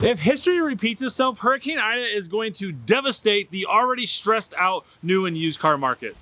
If history repeats itself, Hurricane Ida is going to devastate the already stressed out new and used car market.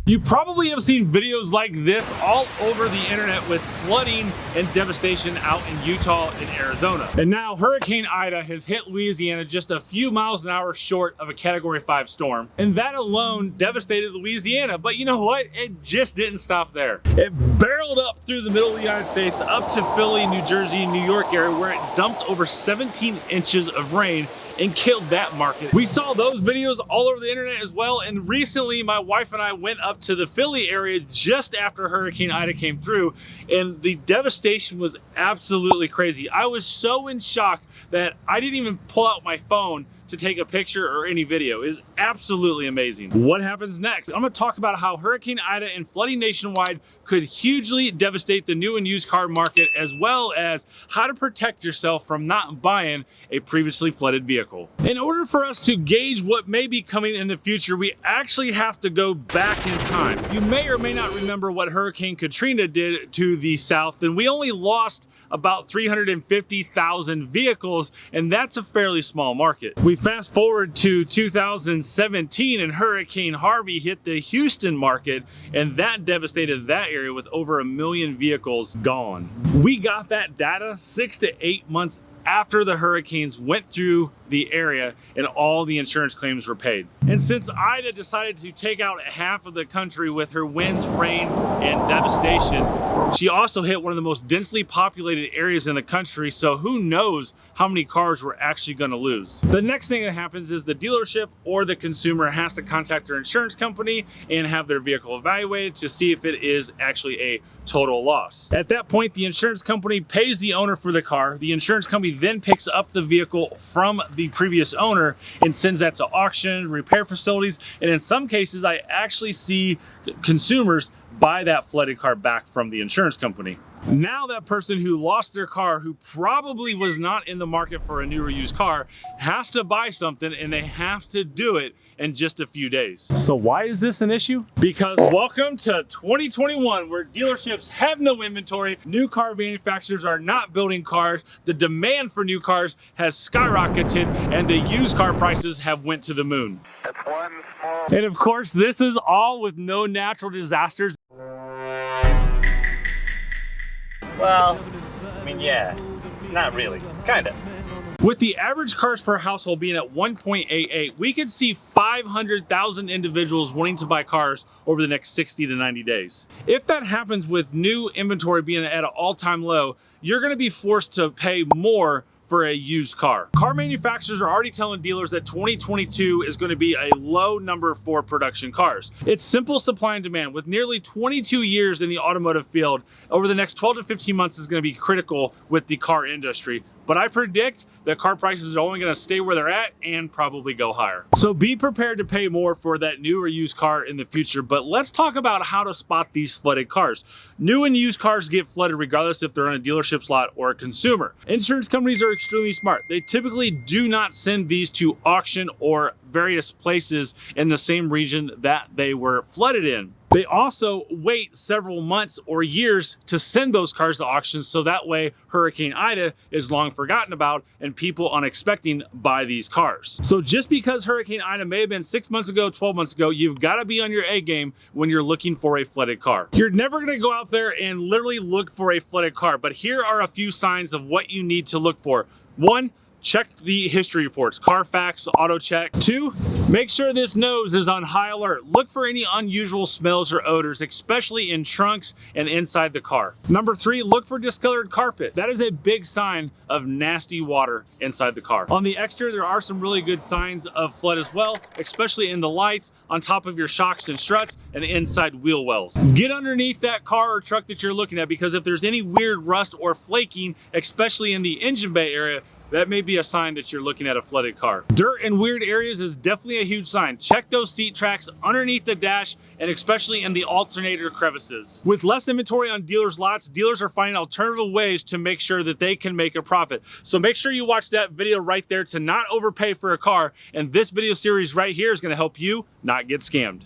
You probably have seen videos like this all over the internet with flooding and devastation out in Utah and Arizona. And now Hurricane Ida has hit Louisiana just a few miles an hour short of a Category 5 storm. And that alone devastated Louisiana. But you know what? It just didn't stop there. It barreled up through the middle of the United States, up to Philly, New Jersey, New York area, where it dumped over 17 inches of rain and killed that market. We saw those videos all over the internet as well, and recently my wife and I went up to the Philly area just after Hurricane Ida came through, and the devastation was absolutely crazy. I was so in shock that I didn't even pull out my phone to take a picture or any video. It is absolutely amazing. What happens next? I'm gonna talk about how Hurricane Ida and flooding nationwide could hugely devastate the new and used car market, as well as how to protect yourself from not buying a previously flooded vehicle. In order for us to gauge what may be coming in the future, we actually have to go back in time. You may or may not remember what Hurricane Katrina did to the South, and we only lost about 350,000 vehicles, and that's a fairly small market. We fast forward to 2017 and Hurricane Harvey hit the Houston market, and that devastated that area with over 1 million vehicles gone. We got that data 6 to 8 months after the hurricanes went through the area and all the insurance claims were paid. And since Ida decided to take out half of the country with her winds, rain, and devastation, she also hit one of the most densely populated areas in the country, so who knows how many cars we're actually going to lose. The next thing that happens is the dealership or the consumer has to contact their insurance company and have their vehicle evaluated to see if it is actually a total loss. At that point, the insurance company pays the owner for the car. The insurance company then picks up the vehicle from the previous owner and sends that to auction, repair facilities, and in some cases, I actually see consumers buy that flooded car back from the insurance company. Now that person who lost their car, who probably was not in the market for a new or used car, has to buy something, and they have to do it in just a few days. So why is this an issue? Because welcome to 2021, where dealerships have no inventory, new car manufacturers are not building cars, the demand for new cars has skyrocketed, and the used car prices have went to the moon. That's one small. And of course, this is all with no natural disasters. Well, I mean, yeah, not really, kinda. With the average cars per household being at 1.88, we could see 500,000 individuals wanting to buy cars over the next 60 to 90 days. If that happens with new inventory being at an all-time low, you're gonna be forced to pay more for a used car. Car manufacturers are already telling dealers that 2022 is going to be a low number for production cars. It's simple supply and demand. With nearly 22 years in the automotive field, over the next 12 to 15 months is going to be critical with the car industry. But I predict that car prices are only going to stay where they're at and probably go higher. So be prepared to pay more for that new or used car in the future. But let's talk about how to spot these flooded cars. New and used cars get flooded regardless if they're on a dealership's lot or a consumer. Insurance companies are extremely smart. They typically do not send these to auction or various places in the same region that they were flooded in. They also wait several months or years to send those cars to auction, so that way Hurricane Ida is long forgotten about and people unexpecting buy these cars. So just because Hurricane Ida may have been 6 months ago, 12 months ago, you've got to be on your A game when you're looking for a flooded car. You're never going to go out there and literally look for a flooded car, but here are a few signs of what you need to look for. 1, check the history reports, Carfax, auto check. 2, make sure this nose is on high alert. Look for any unusual smells or odors, especially in trunks and inside the car. Number 3, look for discolored carpet. That is a big sign of nasty water inside the car. On the exterior, there are some really good signs of flood as well, especially in the lights, on top of your shocks and struts, and inside wheel wells. Get underneath that car or truck that you're looking at, because if there's any weird rust or flaking, especially in the engine bay area, that may be a sign that you're looking at a flooded car. Dirt in weird areas is definitely a huge sign. Check those seat tracks underneath the dash and especially in the alternator crevices. With less inventory on dealers' lots, dealers are finding alternative ways to make sure that they can make a profit. So make sure you watch that video right there to not overpay for a car. And this video series right here is going to help you not get scammed.